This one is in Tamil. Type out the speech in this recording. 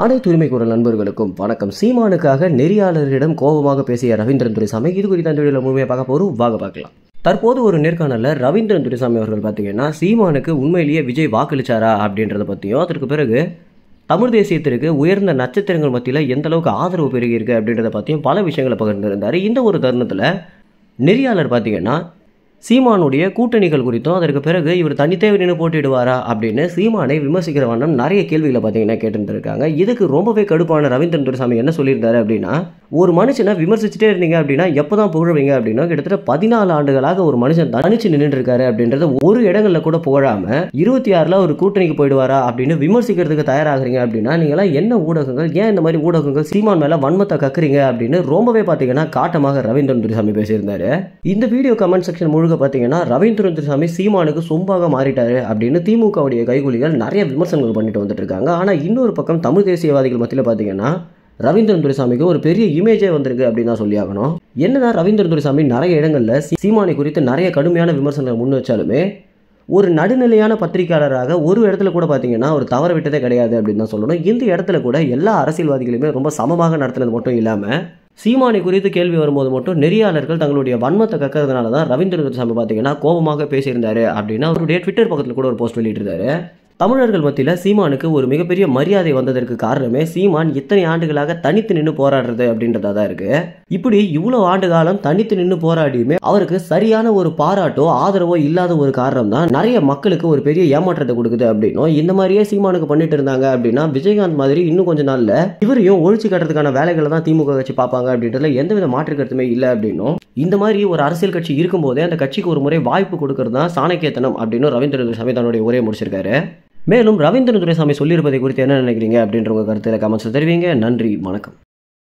அனைத்து உரிமை குரல் நண்பர்களுக்கும் வணக்கம். சீமானுக்காக நெறியாளரிடம் கோபமாக பேசிய ரவீந்திரன் துரைசாமி இது குறித்த அந்த வீடியோவில் முழுமையாக பார்க்க போகிறோம். வாங்க பார்க்கலாம். தற்போது ஒரு நேர்காணலில் ரவீந்திரன் துரைசாமி அவர்கள் பார்த்தீங்கன்னா சீமானுக்கு உண்மையிலேயே விஜய் வாக்களிச்சாரா அப்படின்றத பற்றியும், அதற்கு பிறகு தமிழ் தேசியத்திற்கு உயர்ந்த நட்சத்திரங்கள் மத்தியில் எந்த அளவுக்கு ஆதரவு பெருகியிருக்கு அப்படின்றத பற்றியும் பல விஷயங்களை பகிர்ந்திருந்தார். இந்த ஒரு தருணத்தில் நெறியாளர் பார்த்தீங்கன்னா சீமானுடைய கூட்டணிகள் குறித்தும், அதற்கு பிறகு இவர் தனித்தே நின்று போட்டிடுவாரா அப்படின்னு சீமானை விமர்சிக்கிற வண்ணம் நிறைய கேள்விகளை பார்த்தீங்கன்னா கேட்டுருக்காங்க. இதுக்கு ரொம்பவே கடுப்பான ரவீந்திரன் துரைசாமி என்ன சொல்லியிருந்தாரு அப்படின்னா, ஒரு மனுஷனை விமர்சிச்சுட்டே இருந்தீங்க அப்படின்னா எப்போ தான் புகழ்வீங்க அப்படின்னா, கிட்டத்தட்ட 14 ஆண்டுகளாக ஒரு மனுஷன் தனிச்சு நின்று இருக்காரு அப்படின்றத ஒரு இடங்களில் கூட புகழாம 26ல் ஒரு கூட்டணிக்கு போயிடுவாரா அப்படின்னு விமர்சிக்கிறதுக்கு தயாராகிறீங்க அப்படின்னா, நீங்களாம் என்ன ஊடகங்கள், ஏன் இந்த மாதிரி ஊடகங்கள் சீமான் மேல வன்மத்தை கக்குறீங்க அப்படின்னு ரொம்பவே பார்த்தீங்கன்னா காட்டமாக ரவீந்திரன் துரைசாமி பேசியிருந்தாரு. இந்த வீடியோ கமெண்ட் செக்ஷன் முழுக்க பார்த்தீங்கன்னா ரவீந்திரன் துரைசாமி சீமானுக்கு சொம்பாக மாறிட்டாரு அப்படின்னு திமுகவுடைய கைகூலிகள் நிறைய விமர்சனங்கள் பண்ணிட்டு வந்துட்டு இருக்காங்க. ஆனால் இன்னொரு பக்கம் தமிழ் தேசியவாதிகள் மத்தியில் பார்த்தீங்கன்னா ரவீந்திரன் துரைசாமிக்கு ஒரு பெரிய இமேஜே வந்திருக்கு அப்படின்னு தான் சொல்லி ஆகணும். என்னதான் ரவீந்திரன் துரைசாமி நிறைய இடங்கள்ல சீமானை குறித்து நிறைய கடுமையான விமர்சனங்களை முன் வச்சாலுமே ஒரு நடுநிலையான பத்திரிகையாளராக ஒரு இடத்துல கூட பார்த்தீங்கன்னா ஒரு தவற விட்டதே கிடையாது அப்படின்னு தான் சொல்லணும். இந்த இடத்துல கூட எல்லா அரசியல்வாதிகளுமே ரொம்ப சமமாக நடத்துனது மட்டும் இல்லாமல் சீமானை குறித்து கேள்வி வரும்போது மட்டும் நெறியாளர்கள் தங்களுடைய வன்மத்தை கக்கிறதுனால தான் ரவீந்திரன் துரைசாமி பார்த்தீங்கன்னா கோபமாக பேசியிருந்தாரு அப்படின்னு அவருடைய ட்விட்டர் பக்கத்தில் கூட ஒரு போஸ்ட் வெளியிட்டிருந்தாரு. தமிழர்கள் மத்தியில் சீமானுக்கு ஒரு மிகப்பெரிய மரியாதை வந்ததற்கு காரணமே சீமான் இத்தனை ஆண்டுகளாக தனித்து நின்று போராடுறது அப்படின்றதா தான் இருக்கு. இப்படி இவ்வளோ ஆண்டு காலம் தனித்து நின்று போராடியுமே அவருக்கு சரியான ஒரு பாராட்டோ ஆதரவோ இல்லாத ஒரு காரணம் தான் நிறைய மக்களுக்கு ஒரு பெரிய ஏமாற்றத்தை கொடுக்குது அப்படின்னும், இந்த மாதிரியே சீமானுக்கு பண்ணிட்டு இருந்தாங்க அப்படின்னா விஜயகாந்த் மாதிரி இன்னும் கொஞ்ச நாள்ல இவரையும் ஒழிச்சு கட்டுறதுக்கான வேலைகளை தான் திமுக கட்சி பார்ப்பாங்க அப்படின்றதுல எந்தவித மாற்று கருத்துமே இல்லை அப்படின்னும், இந்த மாதிரி ஒரு அரசியல் கட்சி இருக்கும்போதே அந்த கட்சிக்கு ஒரு முறை வாய்ப்பு கொடுக்கறது தான் சாணக்கியத்தனம் அப்படின்னு ரவீந்திரன் துரைசாமி தன்னுடைய உரையை முடிச்சிருக்காரு. மேலும் ரவீந்திரன் துரைசாமி சொல்லியிருப்பதை குறித்து என்ன நினைக்கிறீங்க அப்படின்ற உங்கள் கருத்தில் கமெண்ட்ஸில் தெரிவிங்க. நன்றி, வணக்கம்.